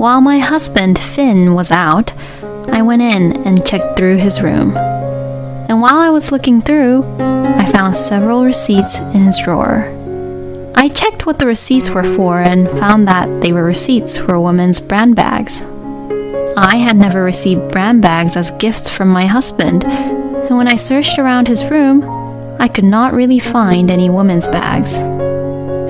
While my husband, Finn, was out, I went in and checked through his room. And while I was looking through, I found several receipts in his drawer. I checked what the receipts were for and found that they were receipts for women's brand bags. I had never received brand bags as gifts from my husband, and when I searched around his room, I could not really find any women's bags.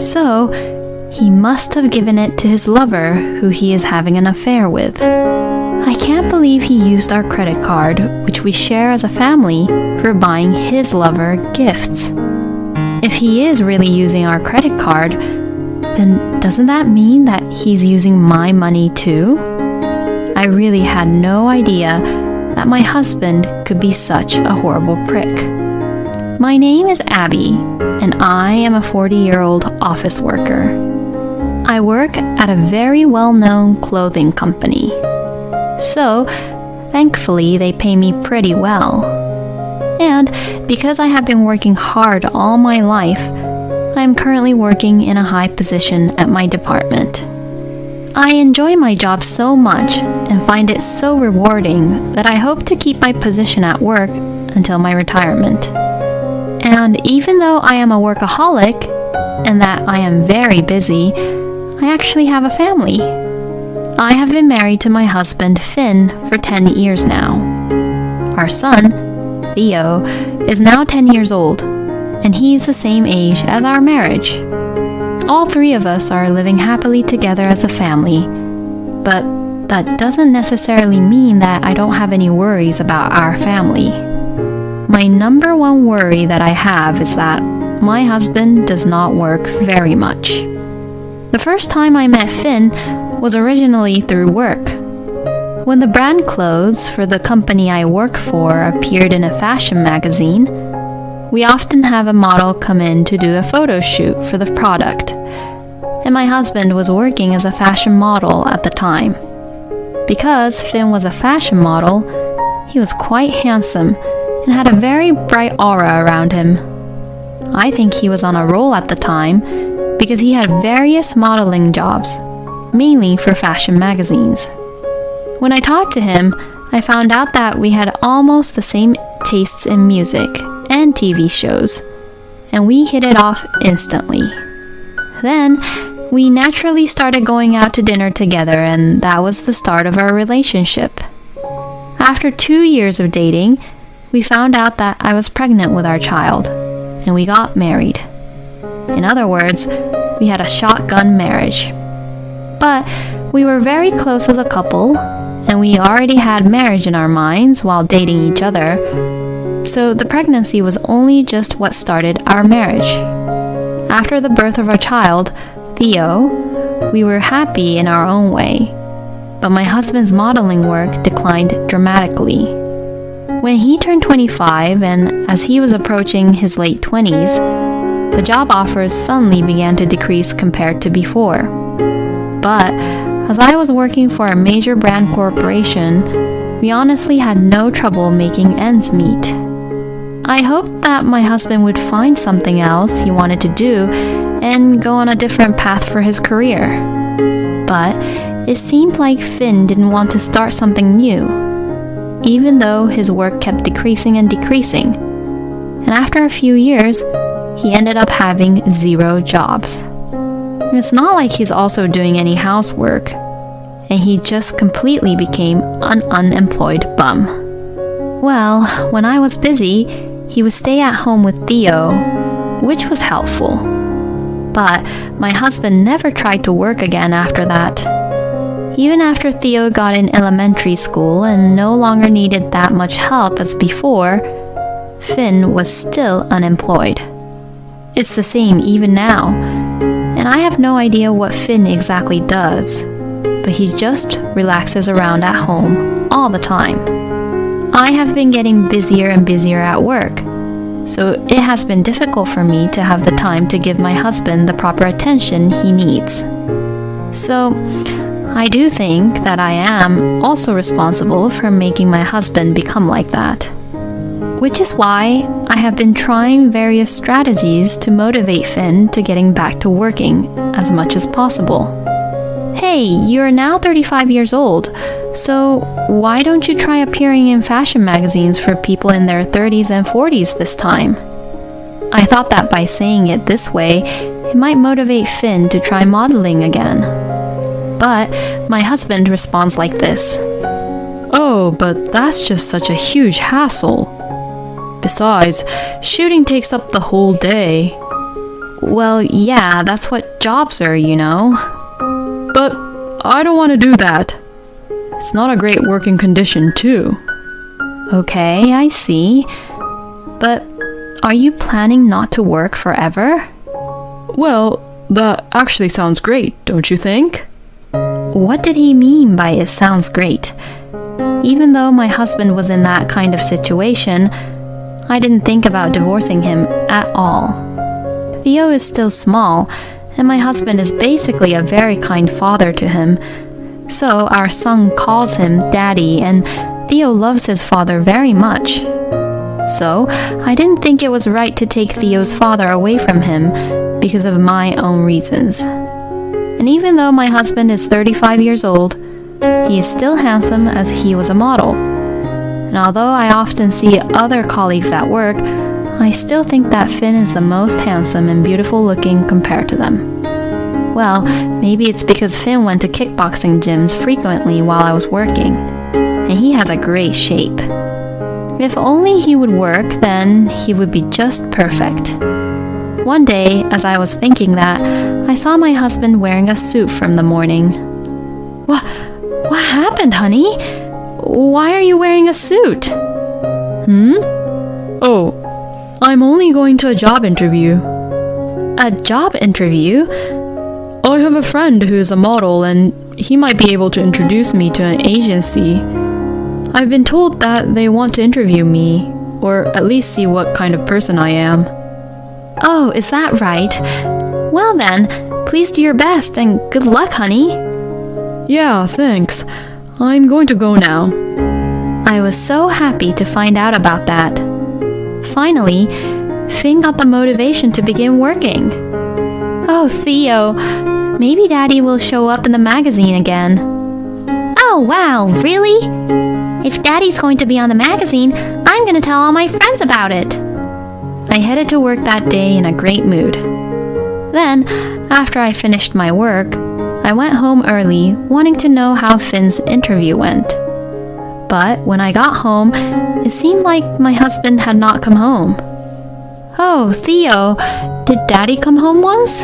So, he must have given it to his lover, who he is having an affair with. I can't believe he used our credit card, which we share as a family, for buying his lover gifts. If he is really using our credit card, then doesn't that mean that he's using my money too? I really had no idea that my husband could be such a horrible prick. My name is Abby, and I am a 40-year-old office worker. I work at a very well-known clothing company. So, thankfully, they pay me pretty well. And because I have been working hard all my life, I am currently working in a high position at my department. I enjoy my job so much and find it so rewarding that I hope to keep my position at work until my retirement. And even though I am a workaholic and that I am very busy, I actually have a family. I have been married to my husband, Finn, for 10 years now. Our son, Theo, is now 10 years old, and he's the same age as our marriage. All three of us are living happily together as a family, but that doesn't necessarily mean that I don't have any worries about our family. My number one worry that I have is that my husband does not work very much. The first time I met Finn was originally through work. When the brand clothes for the company I work for appeared in a fashion magazine, we often have a model come in to do a photo shoot for the product, and my husband was working as a fashion model at the time. Because Finn was a fashion model, he was quite handsome and had a very bright aura around him. I think he was on a roll at the time because he had various modeling jobs, mainly for fashion magazines. When I talked to him, I found out that we had almost the same tastes in music and TV shows, and we hit it off instantly. Then, we naturally started going out to dinner together, and that was the start of our relationship. After 2 years of dating, we found out that I was pregnant with our child, and we got married. In other words, we had a shotgun marriage. But we were very close as a couple, and we already had marriage in our minds while dating each other, so the pregnancy was only just what started our marriage. After the birth of our child, Theo, we were happy in our own way, but my husband's modeling work declined dramatically. When he turned 25 and as he was approaching his late 20s, the job offers suddenly began to decrease compared to before. But as I was working for a major brand corporation, we honestly had no trouble making ends meet. I hoped that my husband would find something else he wanted to do and go on a different path for his career. But it seemed like Finn didn't want to start something new, even though his work kept decreasing and decreasing. And after a few years, he ended up having 0 jobs. It's not like he's also doing any housework, and he just completely became an unemployed bum. Well, when I was busy, he would stay at home with Theo, which was helpful. But my husband never tried to work again after that. Even after Theo got in elementary school and no longer needed that much help as before, Finn was still unemployed. It's the same even now, and I have no idea what Finn exactly does, but he just relaxes around at home all the time. I have been getting busier and busier at work, so it has been difficult for me to have the time to give my husband the proper attention he needs. So, I do think that I am also responsible for making my husband become like that. Which is why I have been trying various strategies to motivate Finn to getting back to working as much as possible. Hey, you're now 35 years old, so why don't you try appearing in fashion magazines for people in their 30s and 40s this time? I thought that by saying it this way, it might motivate Finn to try modeling again. But my husband responds like this. Oh, but that's just such a huge hassle. Besides, shooting takes up the whole day. Well, yeah, that's what jobs are, you know. But I don't want to do that. It's not a great working condition, too. Okay, I see. But are you planning not to work forever? Well, that actually sounds great, don't you think? What did he mean by it sounds great? Even though my husband was in that kind of situation, I didn't think about divorcing him at all. Theo is still small, and my husband is basically a very kind father to him. So our son calls him Daddy, and Theo loves his father very much. So I didn't think it was right to take Theo's father away from him because of my own reasons. And even though my husband is 35 years old, he is still handsome as he was a model. And although I often see other colleagues at work, I still think that Finn is the most handsome and beautiful looking compared to them. Well, maybe it's because Finn went to kickboxing gyms frequently while I was working, and he has a great shape. If only he would work, then he would be just perfect. One day, as I was thinking that, I saw my husband wearing a suit from the morning. What happened, honey? Why are you wearing a suit? Oh, I'm only going to a job interview. A job interview? I have a friend who's a model, and he might be able to introduce me to an agency. I've been told that they want to interview me, or at least see what kind of person I am. Oh, is that right? Well then, please do your best, and good luck, honey. Yeah, thanks. I'm going to go now. I was so happy to find out about that. Finally, Finn got the motivation to begin working. Oh, Theo, maybe Daddy will show up in the magazine again. Oh, wow, really? If Daddy's going to be on the magazine, I'm going to tell all my friends about it. I headed to work that day in a great mood. Then, after I finished my work, I went home early, wanting to know how Finn's interview went. But when I got home, it seemed like my husband had not come home. Oh, Theo, did Daddy come home once?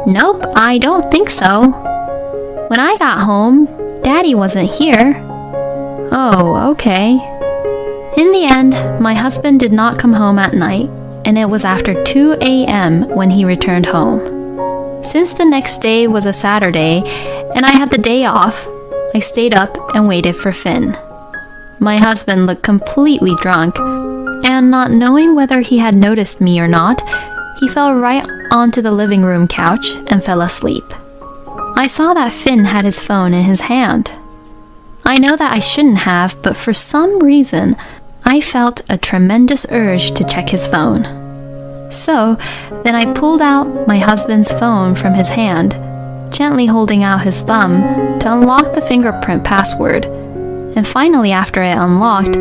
Nope, I don't think so. When I got home, Daddy wasn't here. Oh, okay. In the end, my husband did not come home at night, and it was after 2 a.m. when he returned home. Since the next day was a Saturday, and I had the day off, I stayed up and waited for Finn. My husband looked completely drunk, and not knowing whether he had noticed me or not, he fell right onto the living room couch and fell asleep. I saw that Finn had his phone in his hand. I know that I shouldn't have, but for some reason, I felt a tremendous urge to check his phone. So, then I pulled out my husband's phone from his hand, gently holding out his thumb to unlock the fingerprint password. And finally, after it unlocked,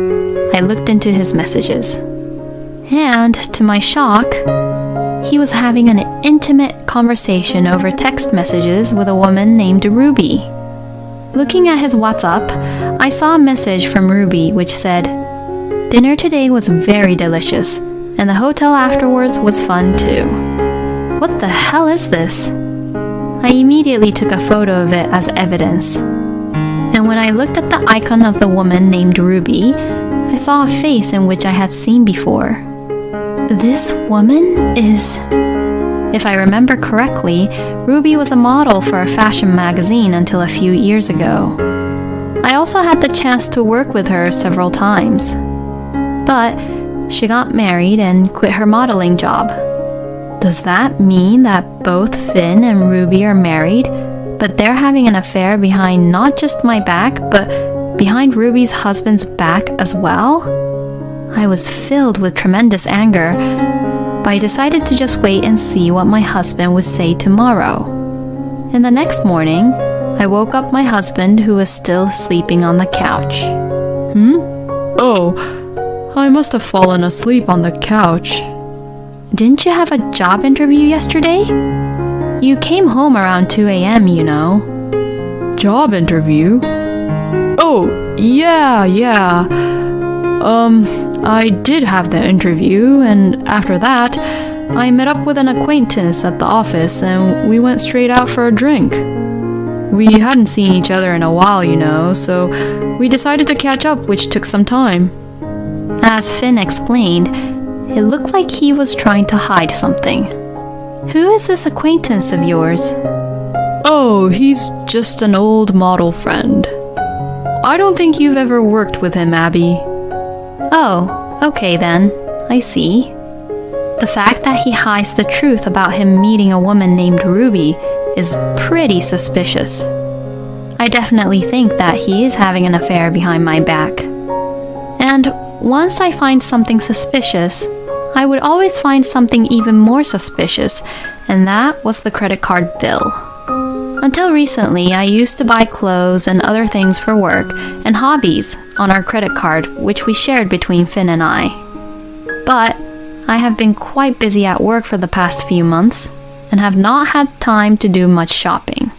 I looked into his messages. And, to my shock, he was having an intimate conversation over text messages with a woman named Ruby. Looking at his WhatsApp, I saw a message from Ruby which said, "Dinner today was very delicious, and the hotel afterwards was fun too." What the hell is this? I immediately took a photo of it as evidence. And when I looked at the icon of the woman named Ruby, I saw a face in which I had seen before. This woman is... If I remember correctly, Ruby was a model for a fashion magazine until a few years ago. I also had the chance to work with her several times. But she got married and quit her modeling job. Does that mean that both Finn and Ruby are married, but they're having an affair behind not just my back, but behind Ruby's husband's back as well? I was filled with tremendous anger, but I decided to just wait and see what my husband would say tomorrow. And the next morning, I woke up my husband, who was still sleeping on the couch. Oh, I must have fallen asleep on the couch. Didn't you have a job interview yesterday? You came home around 2 a.m., you know. Job interview? Oh, yeah. I did have the interview, and after that, I met up with an acquaintance at the office and we went straight out for a drink. We hadn't seen each other in a while, you know, so we decided to catch up, which took some time. As Finn explained, it looked like he was trying to hide something. Who is this acquaintance of yours? Oh, he's just an old model friend. I don't think you've ever worked with him, Abby. Oh, okay then. I see. The fact that he hides the truth about him meeting a woman named Ruby is pretty suspicious. I definitely think that he is having an affair behind my back. And once I find something suspicious, I would always find something even more suspicious, and that was the credit card bill. Until recently, I used to buy clothes and other things for work and hobbies on our credit card, which we shared between Finn and I. But I have been quite busy at work for the past few months and have not had time to do much shopping.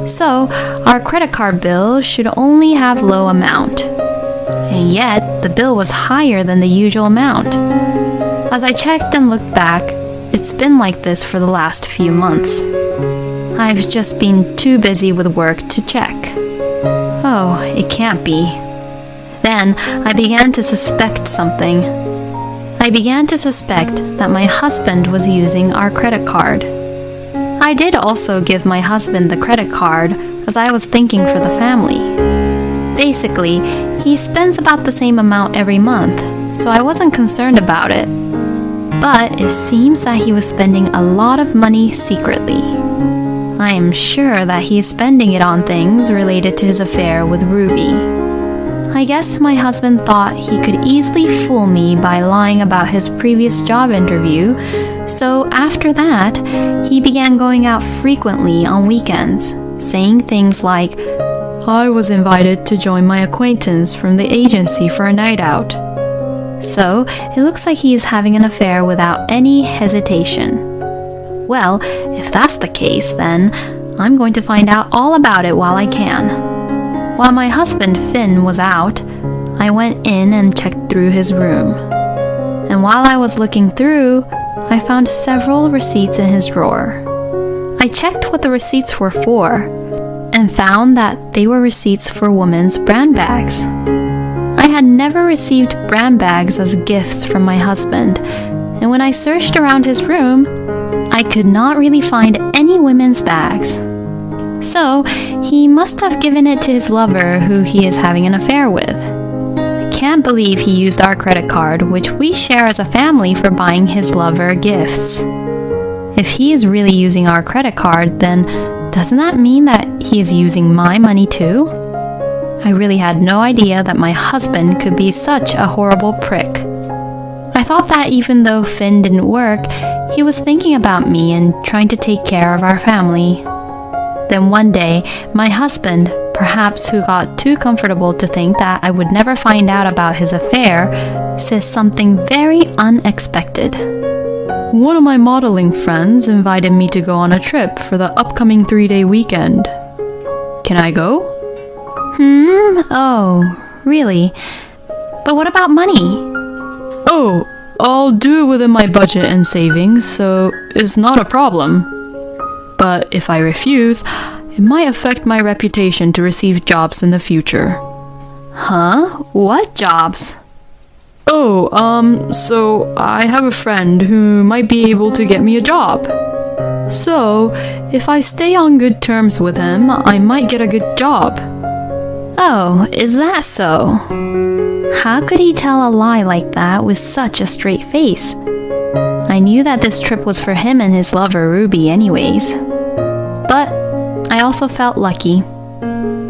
So, our credit card bill should only have low amount. And yet, the bill was higher than the usual amount. As I checked and looked back, it's been like this for the last few months. I've just been too busy with work to check. Oh, it can't be. Then I began to suspect something. I began to suspect that my husband was using our credit card. I did also give my husband the credit card as I was thinking for the family. Basically, he spends about the same amount every month, so I wasn't concerned about it. But it seems that he was spending a lot of money secretly. I am sure that he is spending it on things related to his affair with Ruby. I guess my husband thought he could easily fool me by lying about his previous job interview, so after that, he began going out frequently on weekends, saying things like, I was invited to join my acquaintance from the agency for a night out. So, it looks like he is having an affair without any hesitation. Well, if that's the case, then I'm going to find out all about it while I can. While my husband Finn was out, I went in and checked through his room. And while I was looking through, I found several receipts in his drawer. I checked what the receipts were for, and found that they were receipts for women's brand bags. I had never received brand bags as gifts from my husband, and when I searched around his room, I could not really find any women's bags. So, he must have given it to his lover, who he is having an affair with. I can't believe he used our credit card, which we share as a family, for buying his lover gifts. If he is really using our credit card, then doesn't that mean that he is using my money too? I really had no idea that my husband could be such a horrible prick. I thought that even though Finn didn't work, he was thinking about me and trying to take care of our family. Then one day, my husband, perhaps who got too comfortable to think that I would never find out about his affair, says something very unexpected. One of my modeling friends invited me to go on a trip for the upcoming 3-day weekend. Can I go? Oh, really? But what about money? Oh, I'll do it within my budget and savings, so it's not a problem. But if I refuse, it might affect my reputation to receive jobs in the future. Huh? What jobs? Oh, so I have a friend who might be able to get me a job. So, if I stay on good terms with him, I might get a good job. Oh, is that so? How could he tell a lie like that with such a straight face? I knew that this trip was for him and his lover Ruby anyways. But I also felt lucky.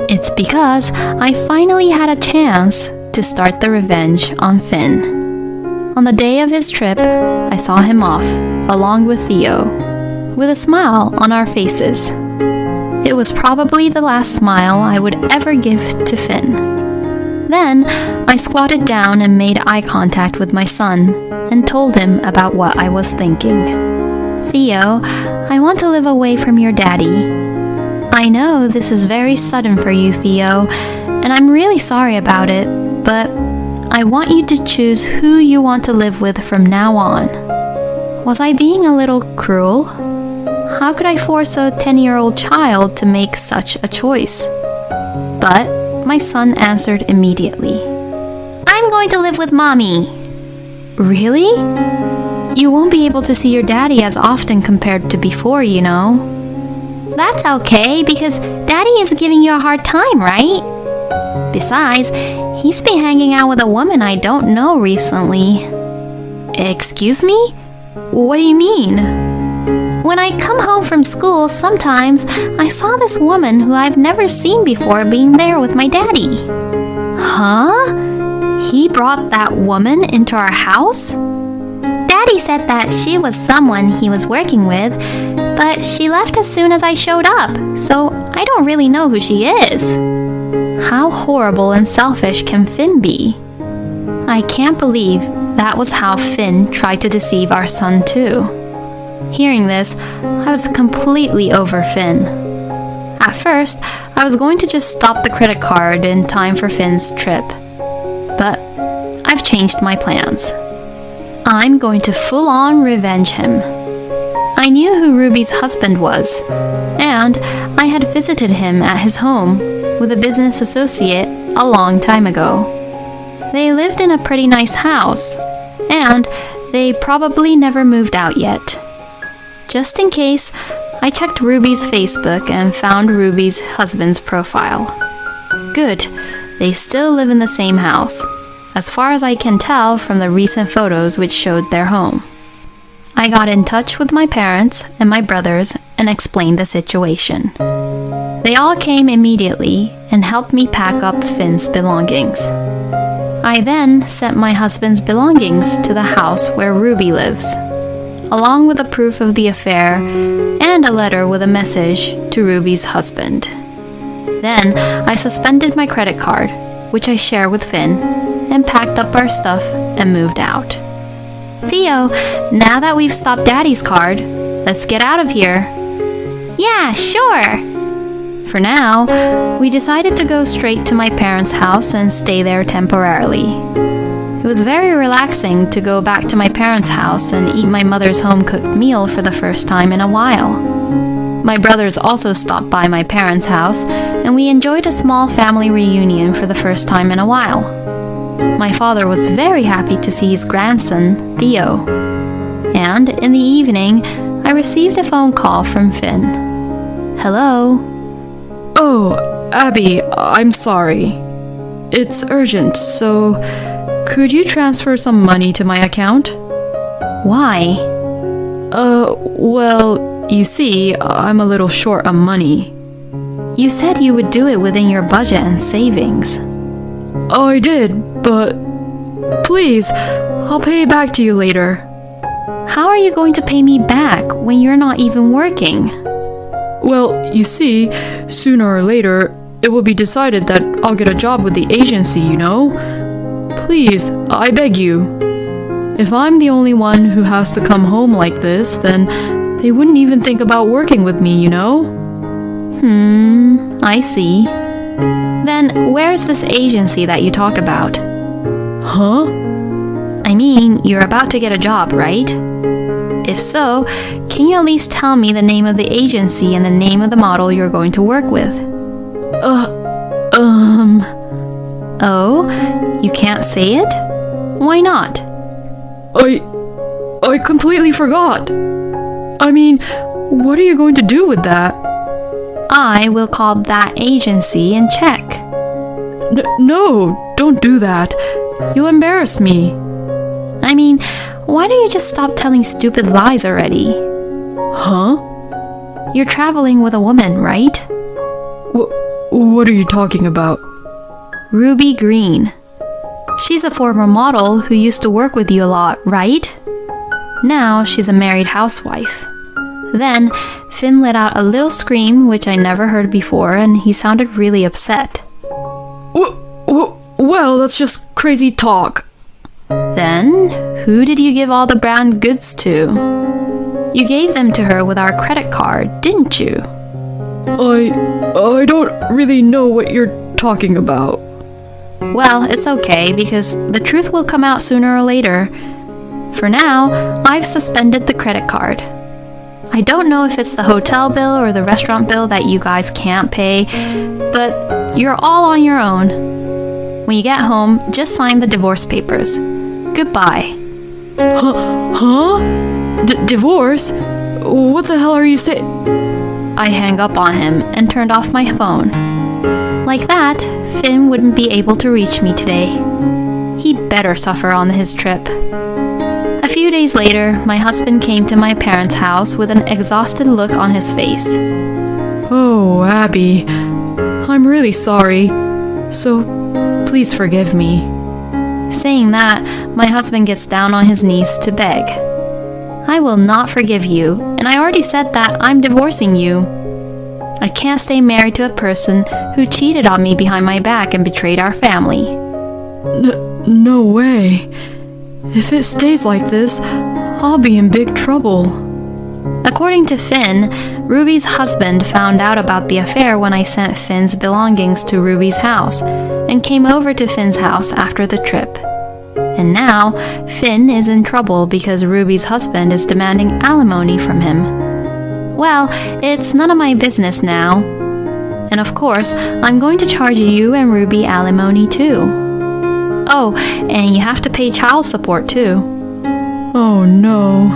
It's because I finally had a chance to start the revenge on Finn. On the day of his trip, I saw him off, along with Theo, with a smile on our faces. It was probably the last smile I would ever give to Finn. Then, I squatted down and made eye contact with my son and told him about what I was thinking. Theo, I want to live away from your daddy. I know this is very sudden for you, Theo, and I'm really sorry about it, but I want you to choose who you want to live with from now on. Was I being a little cruel? How could I force a 10-year-old child to make such a choice? But my son answered immediately. I'm going to live with Mommy. Really? You won't be able to see your daddy as often compared to before, you know. That's okay, because Daddy is giving you a hard time, right? Besides, he's been hanging out with a woman I don't know recently. Excuse me? What do you mean? When I come home from school, sometimes I saw this woman who I've never seen before being there with my daddy. Huh? He brought that woman into our house? Daddy said that she was someone he was working with, but she left as soon as I showed up, so I don't really know who she is. How horrible and selfish can Finn be? I can't believe that was how Finn tried to deceive our son too. Hearing this, I was completely over Finn. At first, I was going to just stop the credit card in time for Finn's trip. But I've changed my plans. I'm going to full-on revenge him. I knew who Ruby's husband was, and I had visited him at his home with a business associate a long time ago. They lived in a pretty nice house, and they probably never moved out yet. Just in case, I checked Ruby's Facebook and found Ruby's husband's profile. Good, they still live in the same house, as far as I can tell from the recent photos which showed their home. I got in touch with my parents and my brothers and explained the situation. They all came immediately and helped me pack up Finn's belongings. I then sent my husband's belongings to the house where Ruby lives, along with a proof of the affair and a letter with a message to Ruby's husband. Then I suspended my credit card, which I share with Finn, and packed up our stuff and moved out. Theo, now that we've stopped Daddy's card, let's get out of here. Yeah, sure. For now, we decided to go straight to my parents' house and stay there temporarily. It was very relaxing to go back to my parents' house and eat my mother's home-cooked meal for the first time in a while. My brothers also stopped by my parents' house, and we enjoyed a small family reunion for the first time in a while. My father was very happy to see his grandson, Theo. And in the evening, I received a phone call from Finn. Hello? Oh, Abby, I'm sorry. It's urgent, so could you transfer some money to my account? Why? Well, you see, I'm a little short on money. You said you would do it within your budget and savings. I did, but please, I'll pay it back to you later. How are you going to pay me back when you're not even working? Well, you see, sooner or later, it will be decided that I'll get a job with the agency, you know? Please, I beg you. If I'm the only one who has to come home like this, then they wouldn't even think about working with me, you know? I see. Then where's this agency that you talk about? Huh? I mean, you're about to get a job, right? If so, can you at least tell me the name of the agency and the name of the model you're going to work with? Oh, you can't say it? Why not? I completely forgot. I mean, what are you going to do with that? I will call that agency and check. No, don't do that. You'll embarrass me. I mean, why don't you just stop telling stupid lies already? Huh? You're traveling with a woman, right? What are you talking about? Ruby Green. She's a former model who used to work with you a lot, right? Now she's a married housewife. Then, Finn let out a little scream which I never heard before, and he sounded really upset. Well, that's just crazy talk. Then, who did you give all the brand goods to? You gave them to her with our credit card, didn't you? I don't really know what you're talking about. Well, it's okay, because the truth will come out sooner or later. For now, I've suspended the credit card. I don't know if it's the hotel bill or the restaurant bill that you guys can't pay, but you're all on your own. When you get home, just sign the divorce papers. Goodbye. Huh? Divorce? What the hell are you saying? I hang up on him and turned off my phone. Like that, Finn wouldn't be able to reach me today. He'd better suffer on his trip. A few days later, my husband came to my parents' house with an exhausted look on his face. Oh, Abby, I'm really sorry. So, please forgive me. Saying that, my husband gets down on his knees to beg. I will not forgive you, and I already said that I'm divorcing you. I can't stay married to a person who cheated on me behind my back and betrayed our family. No way. If it stays like this, I'll be in big trouble. According to Finn, Ruby's husband found out about the affair when I sent Finn's belongings to Ruby's house and came over to Finn's house after the trip. And now, Finn is in trouble because Ruby's husband is demanding alimony from him. Well, it's none of my business now. And of course, I'm going to charge you and Ruby alimony too. Oh, and you have to pay child support too. Oh no.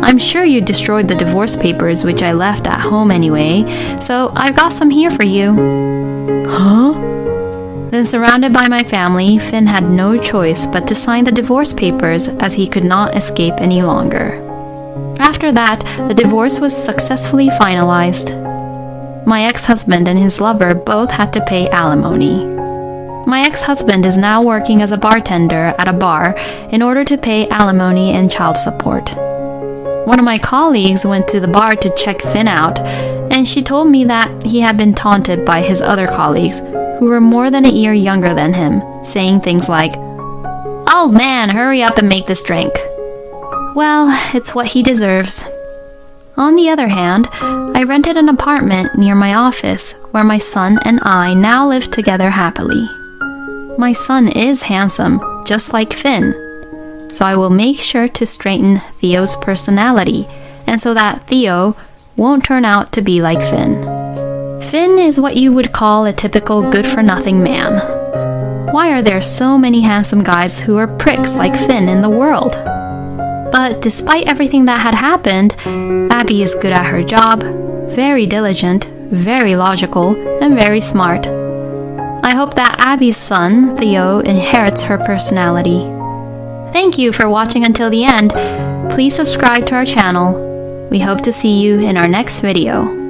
I'm sure you destroyed the divorce papers which I left at home anyway, so I've got some here for you. Huh? Then, surrounded by my family, Finn had no choice but to sign the divorce papers as he could not escape any longer. After that, the divorce was successfully finalized. My ex-husband and his lover both had to pay alimony. My ex-husband is now working as a bartender at a bar in order to pay alimony and child support. One of my colleagues went to the bar to check Finn out, and she told me that he had been taunted by his other colleagues, who were more than a year younger than him, saying things like, "Old man, hurry up and make this drink." Well, it's what he deserves. On the other hand, I rented an apartment near my office where my son and I now live together happily. My son is handsome, just like Finn, so I will make sure to straighten Theo's personality, and so that Theo won't turn out to be like Finn. Finn is what you would call a typical good-for-nothing man. Why are there so many handsome guys who are pricks like Finn in the world? But despite everything that had happened, Abby is good at her job, very diligent, very logical, and very smart. I hope that Abby's son, Theo, inherits her personality. Thank you for watching until the end. Please subscribe to our channel. We hope to see you in our next video.